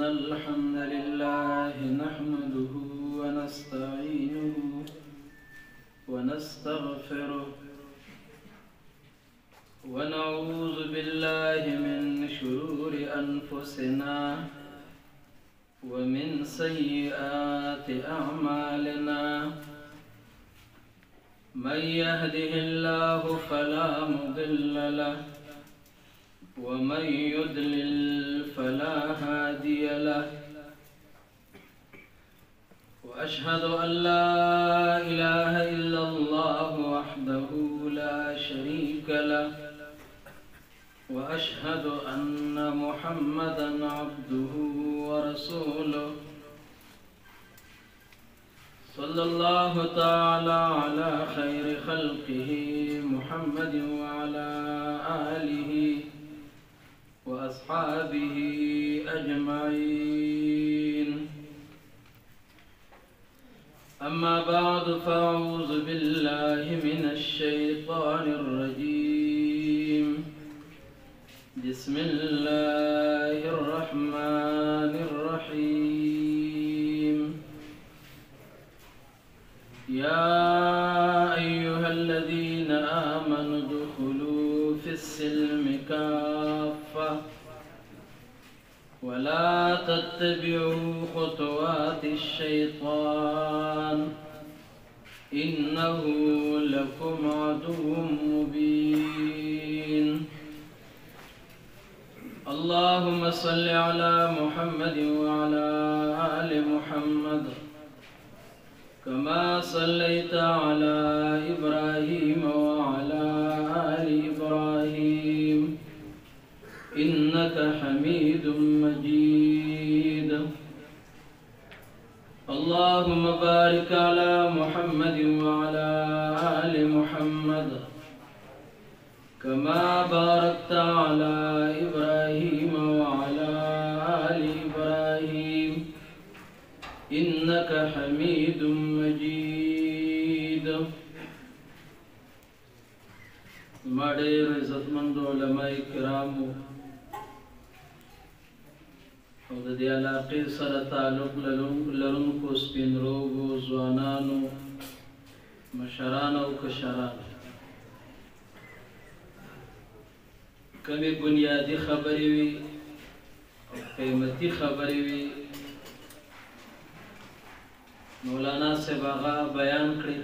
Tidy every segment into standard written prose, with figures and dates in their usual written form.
الحمد لله نحمده ونستعينه ونستغفره ونعوذ بالله من شرور أنفسنا ومن سيئات أعمالنا من يهده الله فلا مضل له ومن يضلل فلا هادي له وأشهد أن لا إله إلا الله وحده لا شريك له وأشهد أن محمدا عبده ورسوله صلى الله تعالى على خير خلقه محمد وعلى آله وأصحابه أجمعين أما بعد فأعوذ بالله من الشيطان الرجيم بسم الله الرحمن الرحيم يا أيها الذين آمنوا ادخلوا في السلم كافة ولا تتبعوا خطوات الشيطان إنه لكم عدو مبين اللهم صل على محمد وعلى آل محمد كما صليت على إبراهيم وعلى آل إبراهيم إنك حميد مجيد اللهم بارك على محمد وعلى آل محمد كما باركت على إبراهيم وعلى آل إبراهيم إنك حميد مجيد ماډیر عزتمند علماء کرامو او د دې علاقې سره تعلق لرونکو سپین روغو ځوانانو مشرانو او کشرانو کمې بنیادي خبرې وي او قیمتي خبرې وي مولانا صاحب هغه بیان کړي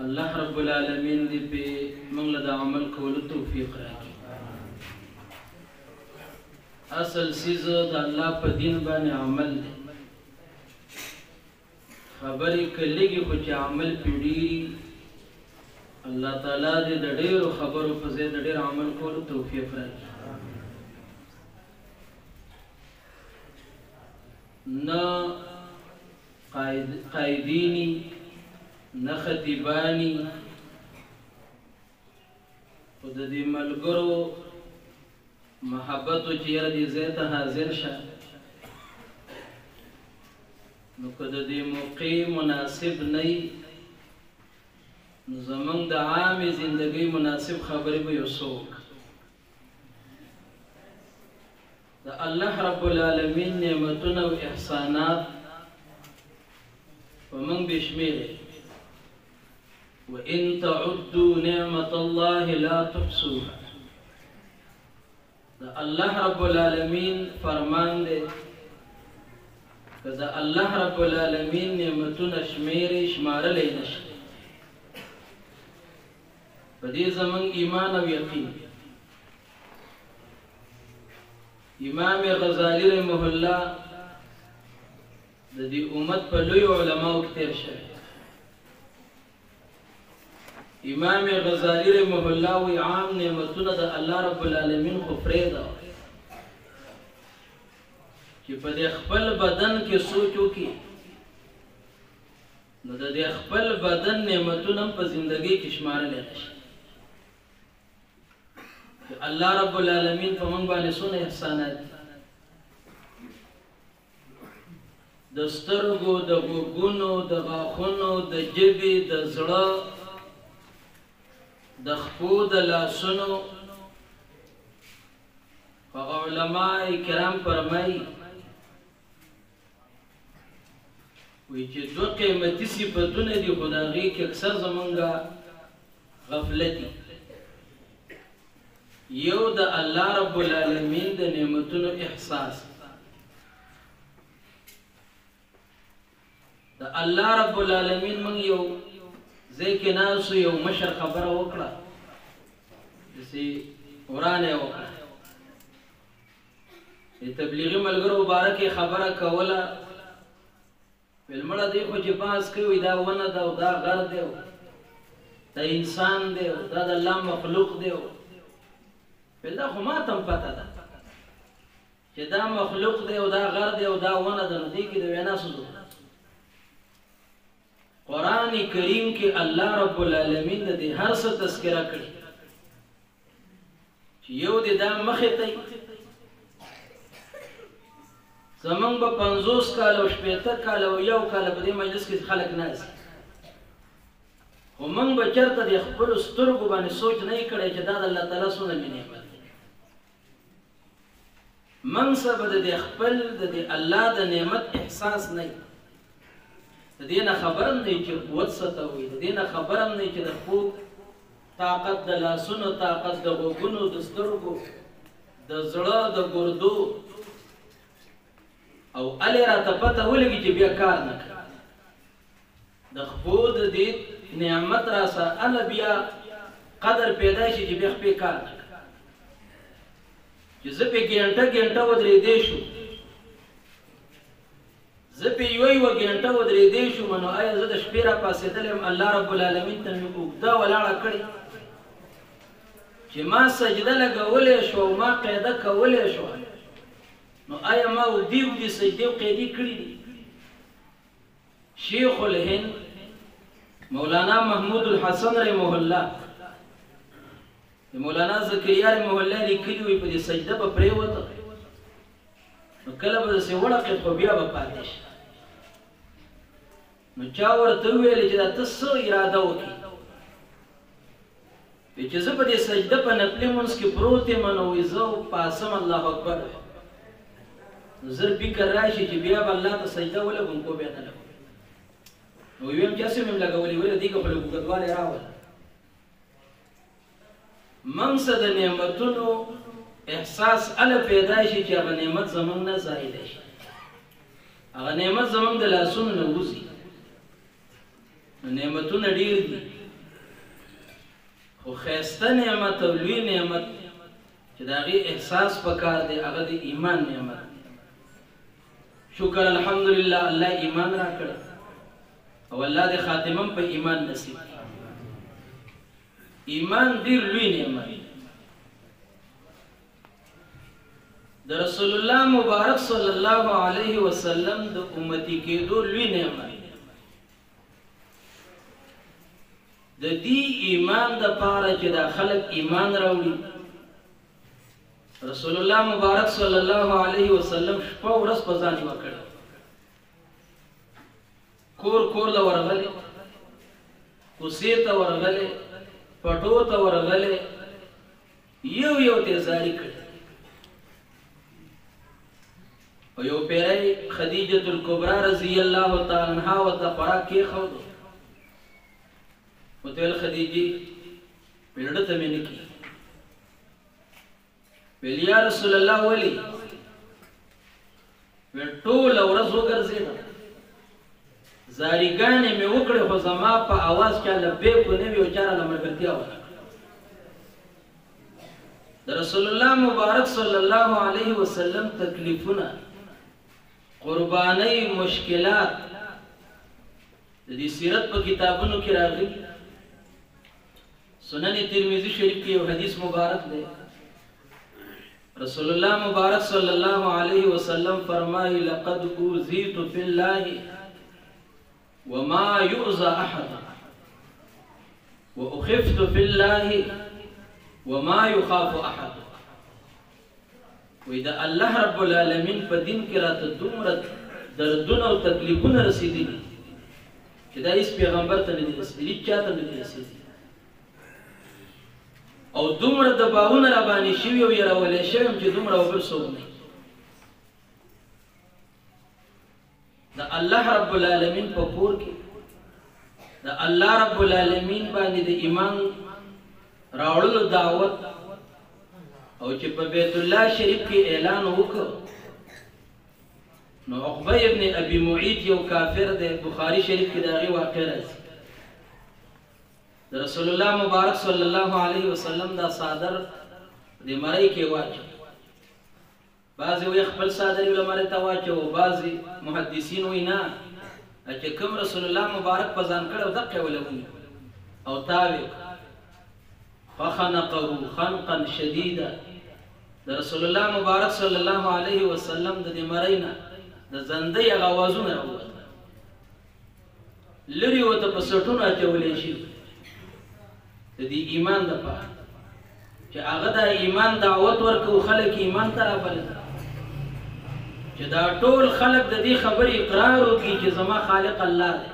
الله رب العالمین دې په موږ له عمل کولو توفیق راکړي اصل سیز د الله په دین باندې عمل دی خبرې کلیږي خو چې عمل پیډي الله تعالی دې د ډېرو خبرو په ځای د ډېر عمل کولو توفیق راکړي نه قائدینی نه خطیبانی خو د دې ملګرو محبت چې یاره دې ځای ته حاضر شه نو که د دې موقع مناسب نه وي نو زمونږ د عامې زندګۍ مناسب خبرې به یو څه وکړو د الله رب العالمین نعمتونه او احسانات په موږ بشمیره وإن تعدوا نعمة الله لا تحصوها دا الله رب العالمین فرمان دی که دا الله رب العالمین نعمتونه شمیرې شمارلی نشي په دې زموږ ایمان او یقین امام غزالی رحمه الله د دې امت په لوی علماو کې تیر شوی امام غزالی رحمه الله وی عام نعمتونه د الله رب العالمین خو پرېږده چې په دې خپل بدن کې سوچ وکړي نو د دې خپل بدن نعمتونه په زندګۍ کې شمارلی نشي الله رب العالمین په موږ باندې څونه احسانات د سترګو د غوږونو د غاښونو د ژبې د زړه د خپو د لاسونو علماء کرام فرمایي وی چې دو قیمتي صفتونه دي خو د هغې کې اکثر زمونږه غفلت دي. یو د الله رب العالمین د نعمتونو احساس. د الله رب العالمین موږ یو ځای کې ناستو، یو مشر خبره وکړه، داسې ورانه یې وکړه، د تبلیغي ملګرو مبارکې خبره کوله، ویل مړه دی خو چې بحث کوي دا ونه ده او دا غر دی او دا انسان دی او دا د الله مخلوق دی. ویل دا خو ما ته هم پته ده چې دا مخلوق دی او دا غر دی او دا ونه ده، نو دې کې د وینا څه ضرورت؟ قرآن کریم کې الله رب العالمین د دې هر څه تذکره کړي چې یو دې دا مخې ته زمونږ به 50 کاله او 60 کاله او 1 کاله په دې مجلس کې خلک ناست، خو موږ به چېرته د خپلو سترګو باندې سوچ نه یې کړی چې دا د الله تعالی څومره لوی نعمت دی. موږ څه به د خپل د الله د نعمت احساس نه وي، د دې نه خبر هم نه وي چې قوت څه ته وایي، د دې نه خبر هم نه وي چې د خوب طاقت، د لاسونو طاقت، د غوږونو، د سترګو، د زړه، د ګردو، او الی راته پته ولګي چې بیا کار نه کوي. د خپو د دې نعمت راسه اله بیا قدر پیدا شي چې بیا خپې کار نه کوي. چې زه پې ګنټه ودرېدی شو، زه پې یوه ګنټه ودرېدی شوم، نو آیا زه د شپې را پاڅېدلی یم؟ الله رب العالمین ته مې اوږده ولاړه کړې چې ما سجده لګولی شو او ما قاعده کولی شو، نو آیا ما اوږدې سجدې او قیدې کړي دي؟ شیخ الهند مولانا محمود الحسن رحمه الله د مولانا زکریا رحمه الله لیکلي وي په دې سجده به پرېوته نو کله به داسې وړقېد خو بیا به پاتې شي. نو چا ورته وویلې چې دا ته څه اراده وکړې؟ وایي چې زه په دې سجده په نفلي لمونځ کې پروت یم، نو وایي زه پاسم الله اکبر زر فکر راشي چې بیا به الله ته سجده ولګوم کو بیا نه لګوم. نو ویم چې هسې مې هم لګولې ولې دې که خو لږ اوږدوالی راوله. موږ څه د نعمتونو احساس اله پیدا شي چې هغه نعمت زموږ نه زایده شي، هغه نعمت زموږ د لاسونو نه وځي. نو نعمتونه ډېر دي، خو ښایسته نعمت او لوی نعمت چې د هغې احساس پکار دی هغه د ایمان نعمت. شکر الحمدلله الله ایمان را کړی او الله دې خاتمه په ایمان نصیب کړي. ایمان ډېر لوی نعمت د رسول الله مبارک صلی الله علیه وسلم د امتی کېدو لوی نعمت. د دې ایمان دپاره چې دا خلک ایمان راوړي، رسول الله مبارک صلی الله علیه وسلم شپه ورځ په ځان یوه کړې، کور کور له ورغلې، کوڅې ته ورغلې، پټو ته ورغلې، یو یو ته زاري کړې. او یو پیری خدیجة الکبرا رضی الله تعالی عنها ورته خوراک کېښود، ورته ویل خدیجې میړه ته مې نه کېږي. ویل یا رسول الله ولې؟ ویل ټوله ورځ وګرځېدم، زاریګانې مې وکړې، خو زما په اواز چا لبیک ونه وي او چا راله ملګرتیا ونه کړه. د رسول الله مبارک صلی الله علیه وسلم تکلیفونه، قربانۍ، مشکلات د دې سیرت په کتابونو کې راغلي. سنن ترمذی شریف کې یو حدیث مبارک دی، رسول الله مبارک صلی الله علیه وسلم فرمایي لقد اوذیت فی الله وما یؤذى احد واخفت فی الله وما یخاف احد. وی دا الله رب العالمین په دین کې راته دومره دردونه او تکلیفونه رسېدلي چې دا هیڅ پیغمبر ته نه دي رسېدلي، چا ته نه دي رسېدلي. او او دومره د باغونه را باندې شوي او یرولې شوي چې دومره وبل څوک نه د الله رب العالمین په کور کې د الله رب العالمین باندې د ایمان راوړلو دعوت او چې په بیت الله شریف کې اعلان وکړ نو عقبه ابن ابي معيط یو کافر دی بخاری شریف کې داغي واقع راځي رسول الله مبارک صلی الله علیه وسلم دا صادر د مړی کې واچو بعضی وی خپل صادر ول مړی ته واچو بعضی محدثین وینا چې کوم رسول الله مبارک په ځان کړو دقه ولونی او تاوی فخنقه خنقا شديدا د رسول الله مبارک صلی الله علیه وسلم د مړینا د زندې غوازونه راووت لري وته په سټونو اچولې شي د دې ایمان د پاره چې هغه د ایمان دعوت ورکو خلک ایمان ته راغلي چې دا ټول خلک د دې خبرې اقرار وکړي چې زما خالق الله دی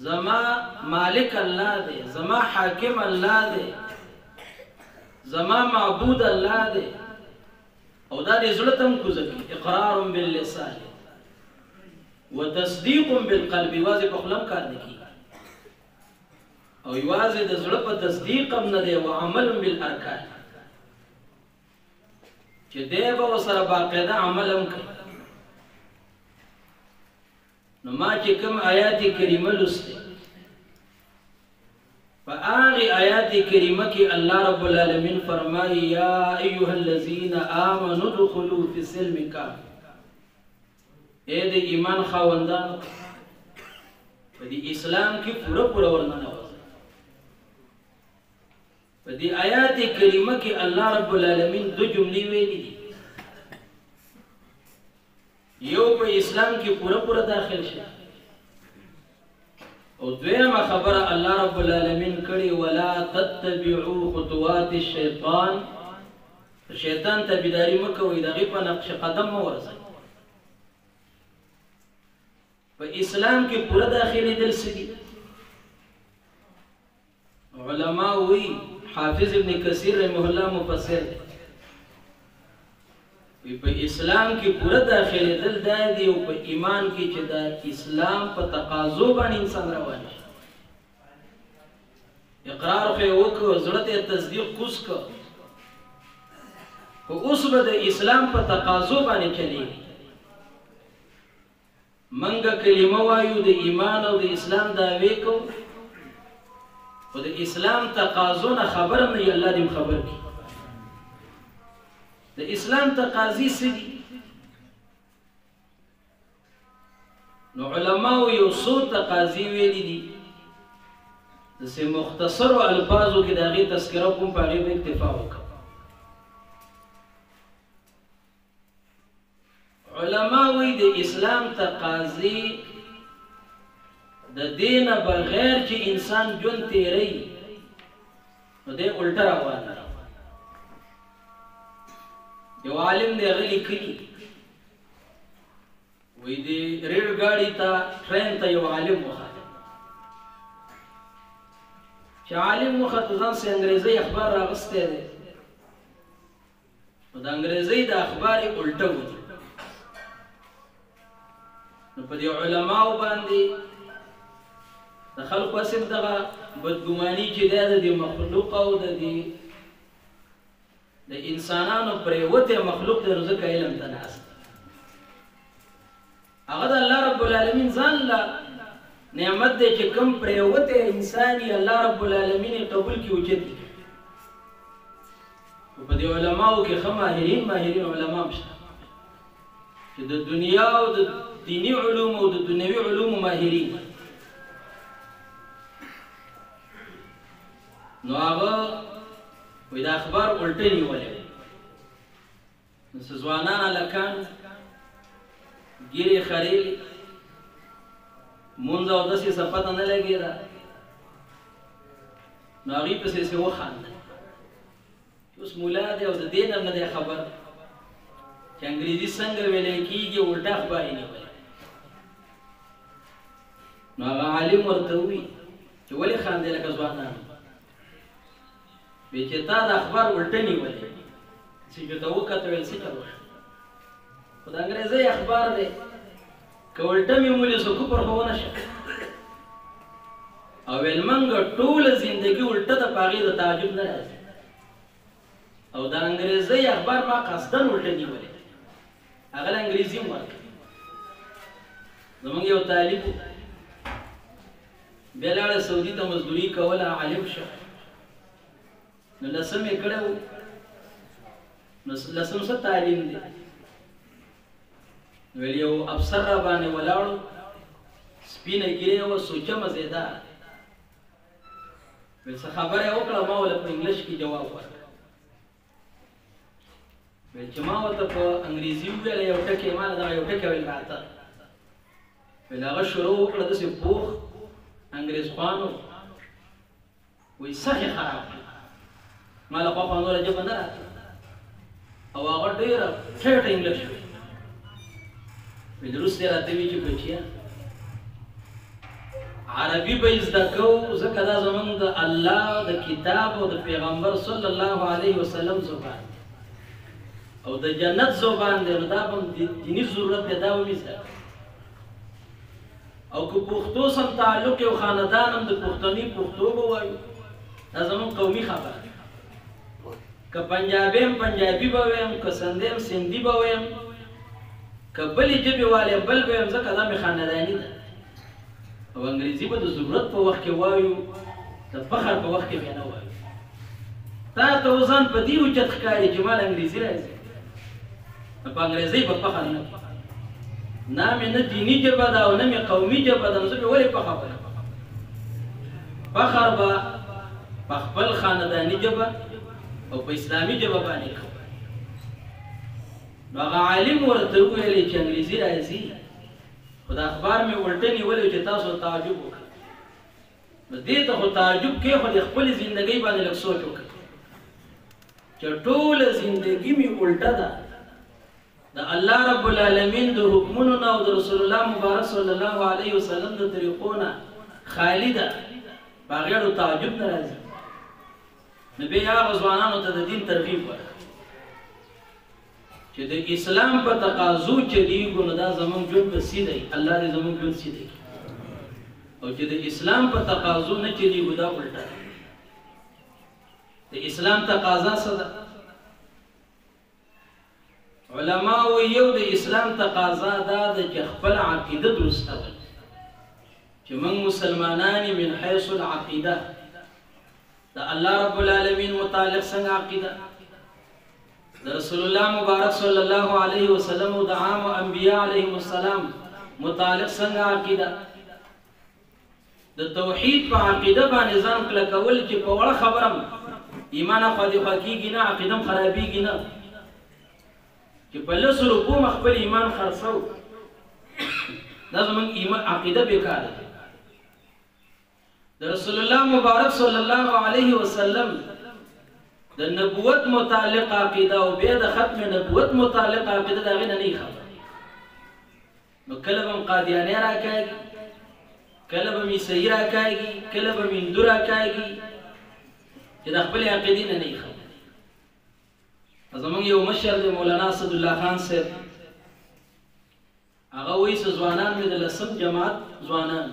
زما مالک الله دی زما حاکم الله دی زما معبود الله دی او دا دې زړه تم کوزي اقرار باللسان وتصديق بالقلب واځي په خلم کار نه کی او یوازې د زړه په تصدیق هم نه دی او عمل بالارکان چې دی به سره باقاعده عمل هم کوي نو ما چې کوم آیات کریمه لسته په هغه آیات کریمه کې الله رب العالمین فرمایي یا ایها الذین آمنوا ادخلوا فی السلم کافه اے د ایمان خاوندان په دې اسلام کې پوره ورننه په دې آیات کریمه کې الله رب العالمین دو جملې ویلي دي یو په اسلام کې پوره داخل شي او دویمه خبره الله رب العالمین کړي ولا تتبعوا خطوات الشیطان شیطان تابعداري مکوئ دغه په نقش قدم مو ورسئ په اسلام کې پوره داخلي دل سدي علماء وی حافظ ابن کثیر رحمه الله مفسر وی په اسلام کې پوره داخلي دل دی او په ایمان کې چې دا اسلام په تقاضو باندې انسان روان شي اقرار خو وکړو زړه ته تصدیق کوس کو او اوس به د اسلام په تقاضو باندې چلیږي منګه کلمه وایو د ایمان او د اسلام دعوی کو او د اسلام تقاضو نه خبر نه الله دې خبر کی د اسلام تقاضی سدي نو علماء یو څو تقاضی ویلي دي د سه مختصر الفاظو کې دغه تذکرہ کوم په اړه اکتفا وکړه علماء وی د اسلام تقاضی د دین بغیر چې انسان جون تیری نو دې الټا روانه یو عالم دی غلی کلی وی دی ریل گاڑی تا ټرین ته یو عالم وخاته چې عالم وخاته ځان سه انګریزي اخبار راغسته دی نو د انګریزي د اخبار الټا و نو په دې علماء باندې د خلکو اسیم دغه بدګماني چې د مخلوق او د انسانانو پرېوته مخلوق د رزق علم تناس هغه د الله رب العالمین ځان لا نعمت دې چې کم پرېوته انساني الله رب العالمین قبول کی وجد په دې علماو کې ماهرین علما مشته چې د دنیا او د دینی علوم او د دنیوي علوم ماهرین نو هغه وې دا اخبار الټه نیولې نو ځوانان لکان ګيري خړېل مونږ او داسې صفات نه لګیدا نو هغه په څه وخاند اوس مولا دی او د دین نه دی خبر چې انګریزي څنګه ویل کیږي الټه اخبار نه وي نو هغه عالم ورته وی چې ولې خاندې لکه ځوانان وی چې تا د اخبار الټه نیولې چې ته وکته ویل څه چل وشو خو د انګریزي اخبار دی که الټه مې ولې سو کفر خو ونه شه او ویل منګه ټوله زندګي الټه د په هغې د تعجب نه راځي او د انګریزي اخبار ما قصدن الټه نیولې هغه له انګریزي هم ورکړه زمونږ یو طالب بیا لاړه سعودي ته مزدوري کوله عالم شه نو لسم یې کړی و نو لسم څه تعلیم دی ویل یو افسر را باندې ولاړو سپینه ګیرې وه سوچه مزېدار ویل څه خبره یې وکړه ما وله په انګلیش کې جواب ورکړ ویل چې ما ورته په انګریزي وویله یو ټکی ما له دغه یو ټکی ویل راته ویل هغه شروع وکړه داسې پوخ انګریزخوانو وایي سخې خراب کړه ما له خوا خو نوره ژبه نه راته او هغه ډېره ټیټه انګلیش ویل ویل وروسته یې راته وایي چې بچیه عربي به زده کوو ځکه دا زموږ د الله د کتاب او د پیغمبر صلی الله علیه وسلم زبان او د جنت زبان دی نو دا به دیني ضرورت دی دا به مې زده او که پښتو سم تعلق یو خاندان هم د پښتني پښتو به وایو دا زموږ قومي خبره که پنجابي هم پنجابي به ویم که سندي هم سندي به ویم که بلې ژبې والی بل به ویم ځکه دا مې خانداني ده او انګریزي به د ضرورت په وخت کې وایو د فخر په وخت کې بیا نه وایو تا ته اوس ځان په دې اوچت ښکاري چې ما له انګریزي راځي نو په انګریزۍ به فخر نه کوي نه مې نه دیني ژبه ده او نه مې قومي ژبه ده نو زه بې ولې فخر کوم فخر به په خپل خانداني ژبه او په اسلامي ژبه باندې کوم نو هغه عالم ورته وویلې چې انګریزي راځي خو دا اخبار مې الټه نیولی چې تاسو تعجب وکړئ نو دې ته خو تعجب کې خو د خپلې زندګۍ باندې لږ سوچ وکړئ چې ټوله زندګي مې الټه ده د الله رب العالمین د حکمونو نه او د رسول الله مبارک صلی الله علیه وسلم د طریقو نه خالی ده په هغې اړه تعجب نه راځي نو بیا هغه ځوانانو ته د دین ترغیب ورکړه چې د اسلام په تقاضو چلیږو نو دا زموږ ژوند به سیده وي الله دې زموږ ژوند سیده کړي او چې د اسلام په تقاضو نه چلیږو دا الټه ده د اسلام تقاضا څه ده علما وایي یو د اسلام تقاضا دا ده چې خپل عقیده درستول چې موږ مسلمانان من حیث العقیده د الله رب العالمین متعلق څنګه عقیده د رسول الله مبارک صلی الله علیه وسلم او د عام انبیاء علیهم السلام متعلق څنګه عقیده د توحید په عقیده باندې ځان کلکول چې په وړه خبرم ایمان خو دې کېږي نه عقیده هم خرابېږي نه چې په لسو روپو خپل ایمان خرڅو دا زموږ عقیده بېکاره ده د رسول الله مبارک صلی الله علیه وسلم د نبوت متعلق عقیده او بیا د ختم نبوت متعلق عقیده د هغې نه نه خبر نو کله به م قادیانۍ راکاږي کله به م عیسوي راکاږي کله به م هندو راکاږي چې د خپلې عقیدې نه نه خبر زموږ یو مشر دی مولانا اسدالله خان صاحب هغه وایي چې ځوانان مې د لسم جماعت ځوانان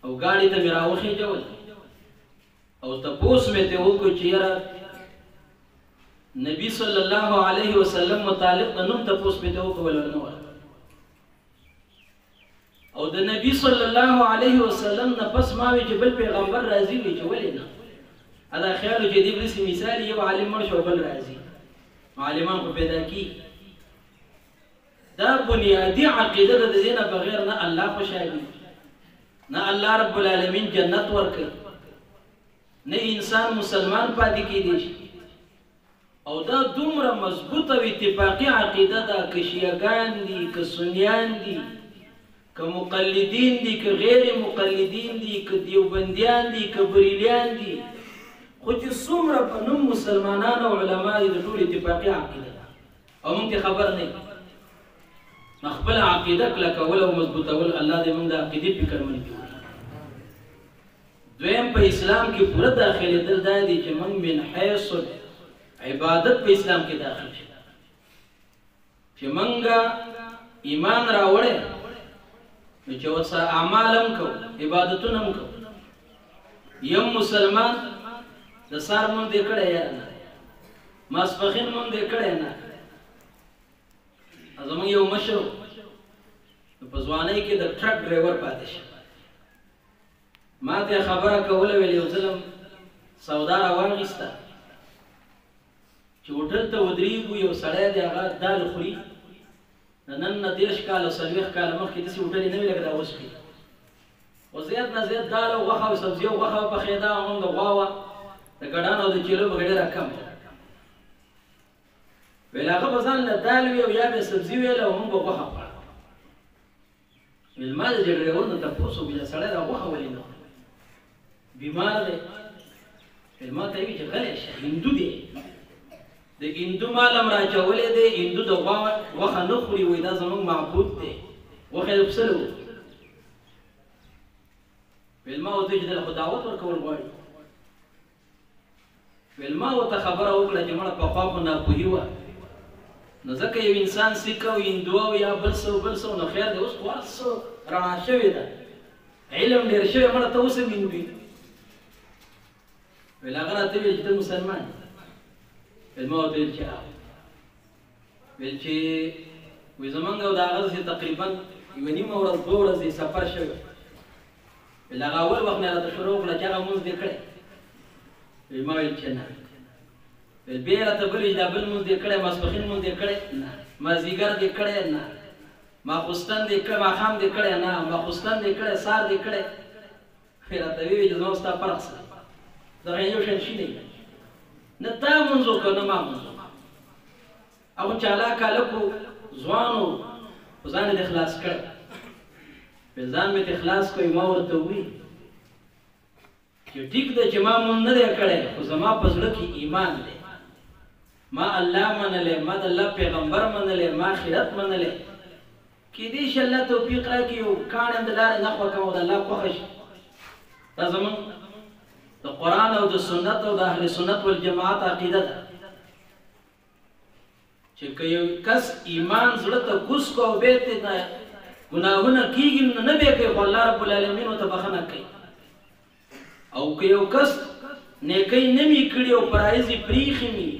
او ګاډي ته مې راوخېجول او تپوس مې ته وکړو چې یاره نبی صلی الله علیه وسلم متعلق د نوم تپوس مې ته وکړو ولا نه او د نبی صلی الله علیه وسلم نه پس ما وی چې بل پیغمبر راځي وي چې ولې نه دا خیال چې دې بلسي مثال یو عالم مړ شو بل راځي عالمان خو پیدا کی دا بنیادی عقیده د دې نه بغیر نه الله خوشالي نه الله رب العالمین جنت ورکړي نه انسان مسلمان پاتې کېدی شي او دا دومره مضبوطه او اتفاقی عقیده ده که شیعهګان دي که سنیان دي که مقلدین دي که غیر مقلدین دي که دیوبندیان دي که بریلیان دي خو چې څومره په نوم مسلمانان او علما دي د ټول اتفاقی عقیده ده او موږ ته خبر نه خپل عقیده کلکول او مضبوطول الله دې موږ د عقیدې فکر منې کړي دویم په اسلام کې پوره داخلېدل دا دي چې موږ من حیث عبادت په اسلام کې داخل شي چې موږ ایمان راوړی نو چې ورسره اعمال هم کوو عبادتونه هم کوو یم مسلمان د سهار مونږ دې کړی یا نه ماسپښین مونږ دې کړی نه زموږ یو مشر په ځوانۍ کې د ټرک ډرایور پاتې شو ما ته خبره کوله ویل یو ځلم سودا راواغېسته چې هوټل ته ودرېږو یو سړی دی هغه دال خوري نن نه 30 کاله 40 کاله مخکې داسې هوټلې نه وي لکه دا اوس خوري او زیات نه زیات دال او غوښه او سبزي او غوښه پخېده هم د غوا وه د ګډانو د کیلو به ډېره کم ویل هغه به ځان له دال وي او یا به سبزي ویله او موږ به غوښه خوړه ویل ما د دې ډرایور نه تپوس وکړو چې سړی دا غوښه ولې نه خوري بیمار دی ویل ما ته یې ویل چې غلی شه هندو دی د هندو مال هم راچولی دی هندو د غوښه نه خوري وایي دا زموږ معبود دی غوښه یې د پسه له وکړي ویل ما ورته چې دله خو دعوت ورکول غواړي ویل ما ورته خبره وکړه چې مړه پخوا خو ناپوهي وه نو ځکه یو انسان سیکه او هندو او یا بل څه بل څه نو خیر دی اوس خو هر څه رڼا شوې ده علم ډېر شوی مړه ته اوس هم هندو وي ویل هغه راته ویل چې ته مسلمان ویل ما ورته ویل چې ویل چې وایي زمونږ او د هغه داسې تقریبا یوه نیمه ورځ 2 ورځې سفر شوی ویل هغه اول وخت نه راته شروع وکړه چې هغه لمونځ دې کړی ویل ما ویل چې نه ویل بیا یې راته بل ویل دا بل لمونځ دې کړی ماسپښین لمونځ دې کړی نه مازدیګر دې کړی نه ماخوستن دې کړی ماښام دې کړی نه ماخوستن دې کړی سهار دې کړی راته ویل چې زما ستا فرق څه دغه یو شان شي دی نه تا لمونځ وکړه نه ما لمونځ وکړه هغه چالاک هلک و ځوان و خو ځان یې د خلاص کړی ځان مې ته خلاص کوي ما ورته ووایي چې ټیک ده چې ما مونږ نه دی کړی خو زما په زړه کې ایمان دی ما الله منلی ما د الله پیغمبر منلی ما آخرت منلی کیدای شي الله توفیق راکړي یو کاڼی هم د لارې نه خوښ کړم او د الله خوښه شي دا زموږ د قرآن او د سنت او د اهل سنت والجماعت عقیده ده چې که یو کس ایمان زړه ته کوز کو او بیا ترې ګناهونه کېږي نو نه بیا کوي خو الله رب العالمین ورته بخښنه کوي او که یو کس نیکۍ نه وي کړي او فرایض یې پرېښي وي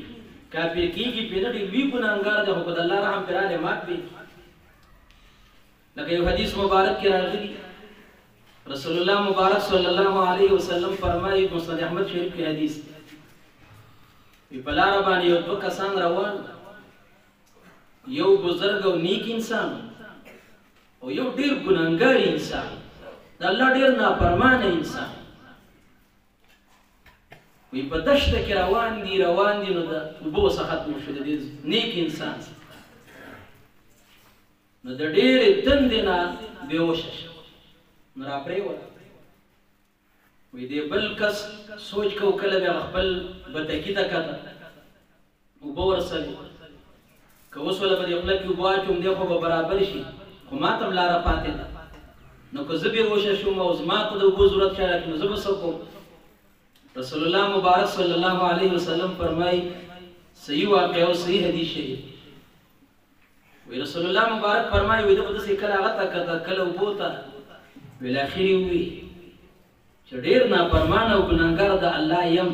کافر کېږي پرې نه ډېر لوی ګناهګار دی خو که د الله رحم پرې راغلی مات دی لکه یو حدیث مبارک کې راغلي رسول الله مبارک صلی الله علیه وسلم فرمایي مسند احمد شریف کې حدیث دی په لاره باندې یو 2 کسان روان یو بزرګ او نیک انسان او یو ډیر ګناهګار انسان د الله ډیر نافرمانه انسان وی په دشته کې روان دي نو د اوبو څخه ختم شو د نیک انسان نو د ډېرې تندې نه بېهوشه شو نو راپرېوته وی دی بل کس سوچ کو کله بیا خپل بتکي ته کته اوبه ورسوي که اوس وله به دې خوله کې اوبه واچوم دی خو به برابر شي خو ما ته هم لاره پاتې ده نو که زه بېهوشه شوم او زما ته د اوبو ضرورت چا راکړي نو زه به څه کوم رسول الله مبارک صلی الله علیه وسلم فرمایي صحیح واقعه او صحیح حدیث شریف وی رسول الله مبارک فرمایي وی ده به داسې کله هغه ته کته کله اوبو ته ویل اخر یې ووي چې ډېر نافرمانه او ګناهګار د الله یم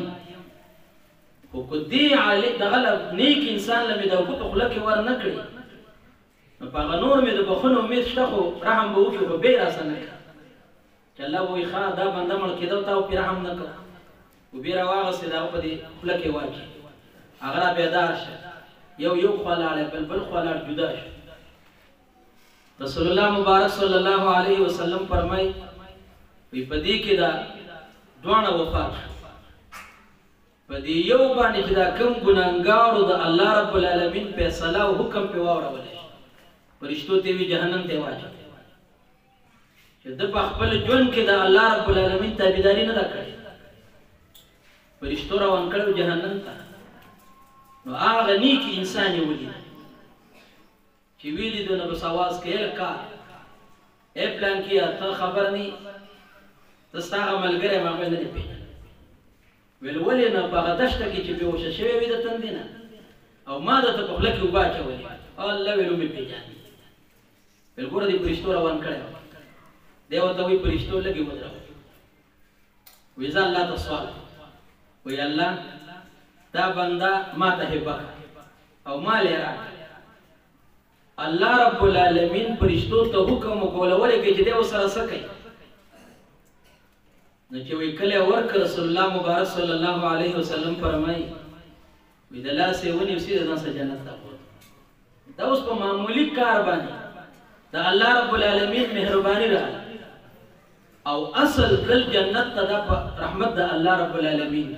خو که دې دغه نیک انسان له مې د اوبو په خوله کې ور نه کړي نو په هغه نور مې د بخښنې امید شته خو رحم به وکړي خو بیا یې راسه نه کړه چې الله به وایي ښه دا بنده مړ کېده او تا پرې رحم نه کړه و بیا راواغستې د هغه په دې خوله کې واچي هغه را بیدار شه یو خوا لاړی بل خوا لاړ جدا شو رسول الله مبارک صلی الله علیه وسلم فرمایي وی په دې کې دا دواړه وفات شو په دې یو باندې چې دا کوم ګناهګارو د الله رب العالمین فیصله او حکم پې واورولی شي فرشتو ته وي جهنم ته واچوي چې ده په خپل ژوند کې د الله رب العالمین تابعداري نه ده کړې فرشتو روان کړی جهنم ته نو هغه نیک انسان یې ولید چې ویلي دو نو بس آواز کوي هلکه ای پلان کیا ته خبر نی زه ستا هغه ملګری یم هغه یې نه دې پېژنم. ویل ولې نه؟ په هغه دښته کې چې بېهوشه شوی وي د تندې نه او ما درته په خوله کې اوبه اچولې. الله ویل ومې پېژاندې. ویل ګوره دې فرشتو روان کړی وه. دی ورته وایي فرشتو لږې ودروه. وایي زه الله ته سوال وایي الله دا بنده ما ته هبه او مال یې راکړه. الله رب العالمین فرشتو ته حکم وکړ ولې کوي چې دی ورسره څه کوي؟ نو چې وایي کله یې ورکړه رسول الله مبارک صلی الله علیه وسلم فرمایي وایي د لاسه یې ونیو سیده ځان سره جنت ته بوت. دا اوس په معمولي کار باندې د الله رب العالمین مهرباني راغله او اصل دل جنت ته دا په رحمت د الله رب العالمین.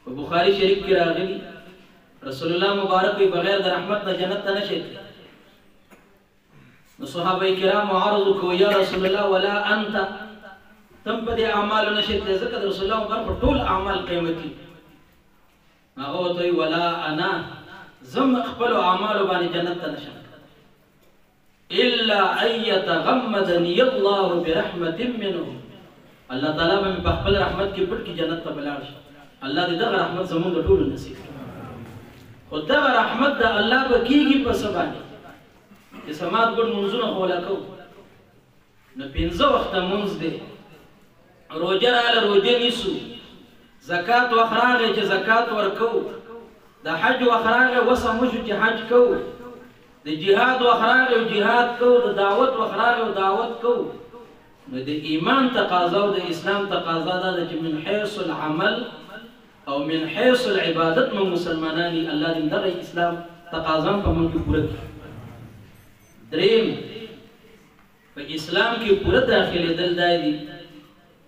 په بخاری شریف کې راغلي رسول الله مبارک وایي بغیر د رحمت نه جنت ته نشي تللی. نو صحابه کرام عرض وکړو یا رسول الله ولا انت تم په دې اعمالو نشي تللی ځکه د رسول الله مبارک ټول اعمال قیمتي. هغه ورته وایي ولا انا زم خپل اعمالو باندې جنت ته نشم الا ان يتغمدني الله برحمه منه. الله تعالی به په خپل رحمت کې پټ کې جنت ته بلاړ شي. الله دې دغه رحمت زموږ د ټولو نصیب کړي. خو دغه رحمت د الله به کېږي په څه باندې چې سماعت ګډ منځونه خو ولا کوو. نو 5 وخته منځ دی، روژه راغله روژه نیسو، زکات وخت راغی چې زکات ورکوو، د حج وخت راغی وسه مو شو چې حج کوو، د جهاد وخت راغی جهاد کوو، د دعوت وخت راغی دعوت کوو. نو د ایمان تقاضا او د اسلام تقاضا ده چې من حيث العمل او من حيث العبادت من مسلمانانی الله دې دغه اسلام تقاضا په موږ کې پوره کړي. دریم په اسلام کې پوره داخلي دل دی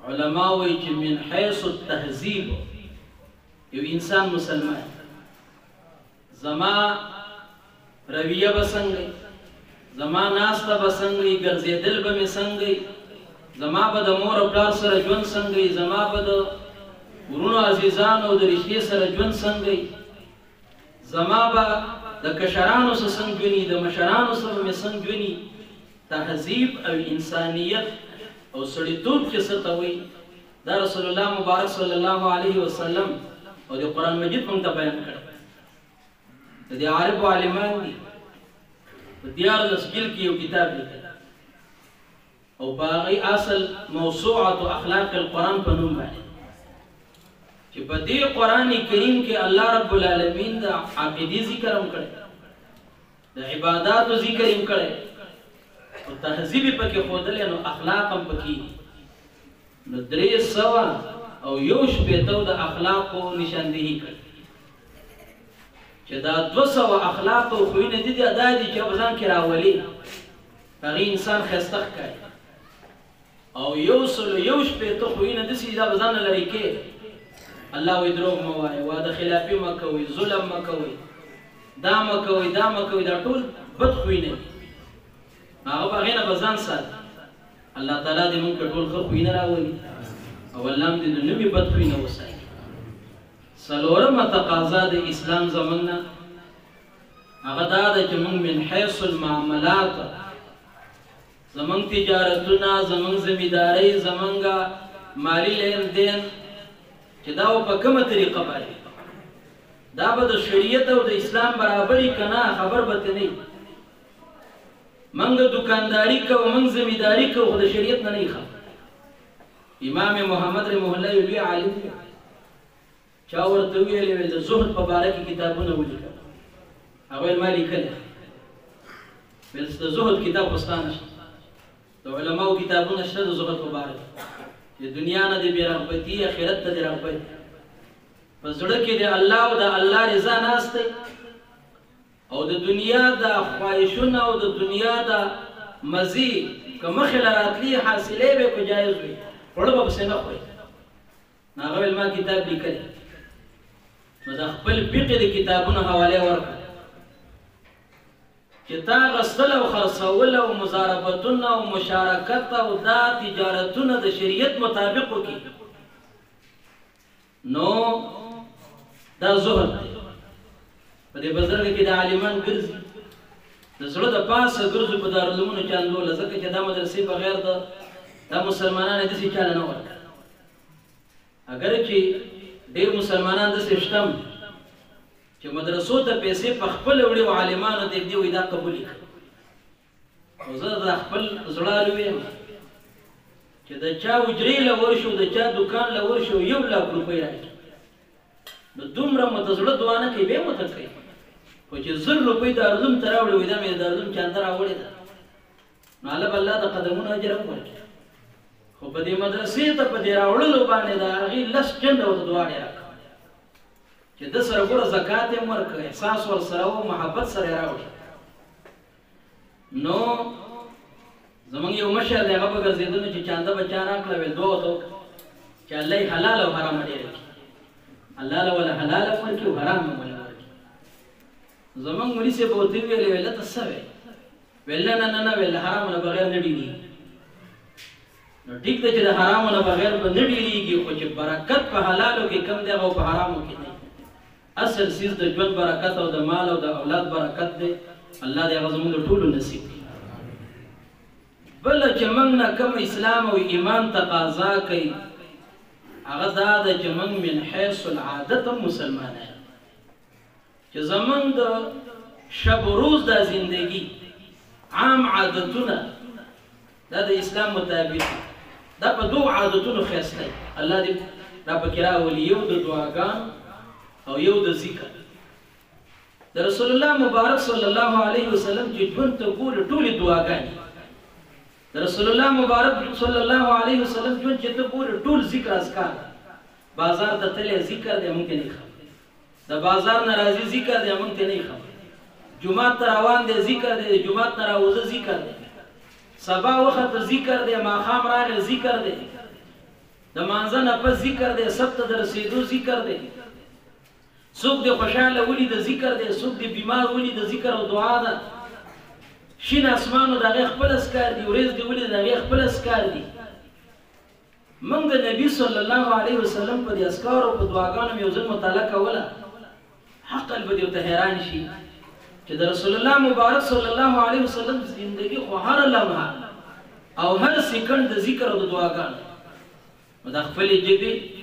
علما وایي چې من حيث التهذيب یو انسان مسلمان زما رویه به څنګه زما ناسته به څنګه ګرځېدل به مې څنګه زما به د مور او پلار سره ژوند څنګه زما به د ورونو عزیزانو او د رشتې سره ژوند څنګه زما به د کشرانو سره څنګه ژوندي د مشرانو سره مې څنګه ژوندي. تهذیب او انسانیت او سړیتوب چې څه ته وایي دا رسول الله مبارک صلی الله علیه وسلم او د قرآن مجید موږ ته بیان کړی. د دې عارف عالمان دي په 14 جلد کې یو کتاب لیکلی او باغی اصل موسوعة اخلاق القرآن په نوم باندې چې په دې قرآن کریم کې الله رب العالمین د عقیدې ذکر هم کړی، د عباداتو ذکر هم کړی او تهذیب پکې ښودلی، نو اخلاق هم پکې نو 300 او 1 د اخلاقو نشاندهي کړي چې دا 200 اخلاق او خوینه دي دا دي چې ځان کې راولي هغه انسان ښایسته ښکاري او 100 خوینه دي چې دا ځان لري کې الله وی دروغ مو وایي واده خلافي مه کوئ ظلم مه کوئ دا مه کوئ دا مه کوئ دا ټول بد خوینه دي هغه په هغې نه به ځان ساتي. الله تعالی دې موږ ته ټول ښه خوینه راولي او الله هم دې د نوې بد خوینه وساتي. څلورمه تقاضا د اسلام زموږ نه هغه دا ده چې موږ من حیث المعاملات زموږ تجارتونه زموږ زمیندارۍ زموږ مالی لین دین چې دا په کومه طریقه باندې دا به د شریعت او د اسلام برابري که نه خبر به ته نه منګ دکانداری کوو منګ زمینداری کوو خو د شریعت نه نه یې خبر. امام محمد رحمه الله یو لوی عالم دی چا ورته ویلې ویل د زهد په باره کې کتابونه ولیکل هغه ویل ما لیکلی ویل د زهد کتاب خو ستا نشته د علماو کتابونه شته د زهد په باره کې د دنیا نه د بې رغبتي آخرت ته د رغبت په زړه کې د الله او د الله رضا ناست دی او د دنیا د خواهشونه او د دنیا د مزي که مخې له راتلي حاصلې به که جایز وي خوړه به پسې نه خوري. هغه ویل ما کتاب لیکلی نو د خپل فقه د کتابونو حواله ورکړه چې تا غسل او خرڅول او مضاربتونه او مشارکت او دا تجارتونه د شریعت مطابق وکړي نو دا زهد دی. په دې بازار کې د عالمان ګرځي د زړه د پاسه ګرځي په دارالعلومونو چاندول ځکه چې دا مدرسې بغیر د مسلمانانو داسې چاله نه ورکړه اگر چې ډېر مسلمانان داسې شته چې مدرسو ته پیسې په خپل وړي او عالمانو ته دی وې دا قبول کړي او زه د خپل زړه لویم چې د چا وجرې له ورشو د چا دکان له ورشو 1 لک روپۍ راکړي نو دومره متزړه دعا نه کوي به مت کوي خو چې 100 روپۍ دارالعلوم ته راوړي وې دا مې دارالعلوم چانده راوړې ده نو الله د قدمونو اجر ورکړي خو په دې مدرسې ته په دې راوړلو باندې دا هغې 10 چنده ورته دعا ډېره راکړه چې ده سره ګوره زکات یې ورکړه احساس ورسره و محبت سره یې راوړي نو زمونږ یو مشر دی هغه به ګرځېده نو چې چانده به چا راکړه ویل دعا ورته وکړه چې الله یې حلال او حرامه ډېره کړي الله له وله حلال هم ورکړي او حرام هم وله ورکړي زمونږ مولي صاحب به ورته وویلې ویل ته څه وی ویل نه نه نه ویل له حرامو نه بغیر نه ډېرېږي نو ټیک ده چې د حرامو نه بغیر به نه ډېرېږي خو چې برکت په حلالو کې کم دی او په حرامو کې دی اصل سیز د ژوند برکت او د مال او د اولاد برکت دی الله دې هغه زموږ د ټولو نصیب کړي بله چې موږ نه کوم اسلام او ایمان تقاضا کوي هغه دا ده چې موږ من حیث العادت هم مسلمانان چې زموږ د شب و روز دا زندگی عام عادتونه دا د اسلام مطابق دا په 2 عادتونو ښایسته دی الله دې دا پکې راولي یو د دعاګانو او یو د ذکر د رسول الله مبارک صلی الله علیه وسلم چې ژوند ته ګورې ټولې دعاګانې د رسول الله مبارک صلی الله علیه وسلم ژوند چې ته ګورې ټول ذکر اذکار بازار ته تللی ذکر دی موږ ته نه خبر د بازار نه راځي ذکر دی موږ ته نه خبر جمعات ته روان دی ذکر دی جمعات نه راوځه ذکر دی سبا وخت ذکر دی ماښام راغی ذکر دی د مانځه نه پس ذکر دی سب ته د رسېدو ذکر دی څوک دې خوشحاله ولي د ذکر دی څوک دې بیمار ولي د ذکر او دعا ده شین اسمانو د هغې خپل اسکار دي ورځ دې ولي د هغې خپل اسکار دي موږ د نبي صلی الله علیه وسلم په دې اسکارو په دعاګانو مې یو ځل مطالعه کوله حقل به دې ورته حیران شي چې د رسول الله مبارک صلی الله علیه وسلم زندگی خو هر لمحه او هر سکند د ذکر او د دعاګانو نو د خپلې ژبې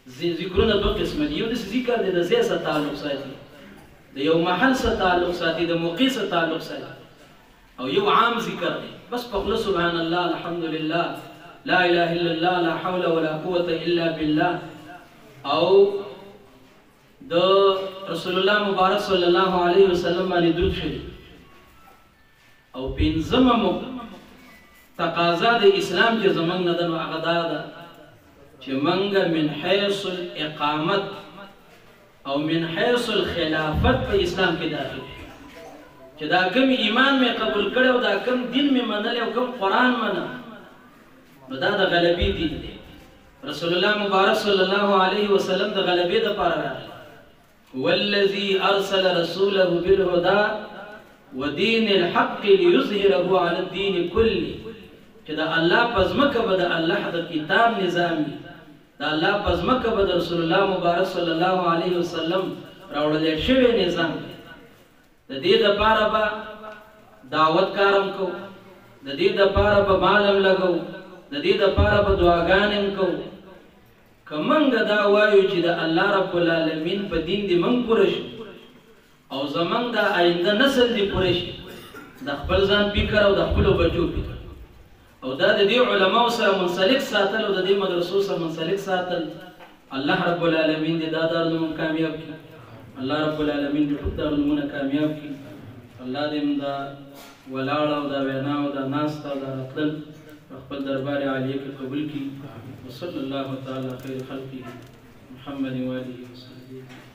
ذکرونه 2 قسمه دي یو داسې ذکر دی د ځای سره تعلق ساتي د یو محل سره تعلق ساتي د موقع سره تعلق ساتي او یو عام ذکر دی بس په خوله سبحان الله الحمد لله لا اله الا الله لا حول ولا قوة الا بالله او د رسول الله مبارک صلی الله علیه وسلم باندې درود شریف او پنځمه تقاضا د اسلام چې زمونږ نه ده نو هغه دا ده چې موږ من حیث الاقامت او من حیث الخلافت په اسلام کې داخل چې دا کوم ایمان مې قبول کړی او دا کوم دین مې منلی او کوم قرآن منم نو دا د غلبې دین دی رسول الله مبارک صلی الله علیه وسلم د غلبې دپاره راغلی هو الذي ارسل رسوله بالهدى ودين الحق ليظهره على الدين كله چې د الله په ځمکه به د الله د کتاب نظام وي د الله په ځمکه به د رسول الله مبارک صلی الله علیه وسلم راوړلی شوی نظام دی د دې دپاره به دعوت کارم کو د دې دپاره به مال هم لګو د دې دپاره به دعاګانې هم کوو که موږ دا وایو چې د الله رب العالمین په دین دې موږ پوره شو او زموږ د آینده نسل دې پوره شي د خپل ځان فکر او د خپلو بچو فکر او دا د دې علماو سره منسلک ساتل او د دې مدرسو سره منسلک ساتل الله رب العالمین دې دا دارالعلوم کامیاب کړي الله رب العالمین دې ټول دارالعلومونه کامیاب کړي الله دې دا ولاړه او دا وینا او دا ناسته او دا راتلل خپل دربار عالیه کې قبول کړي وصلی الله تعالی خیر خلقه محمد و آله وصحبه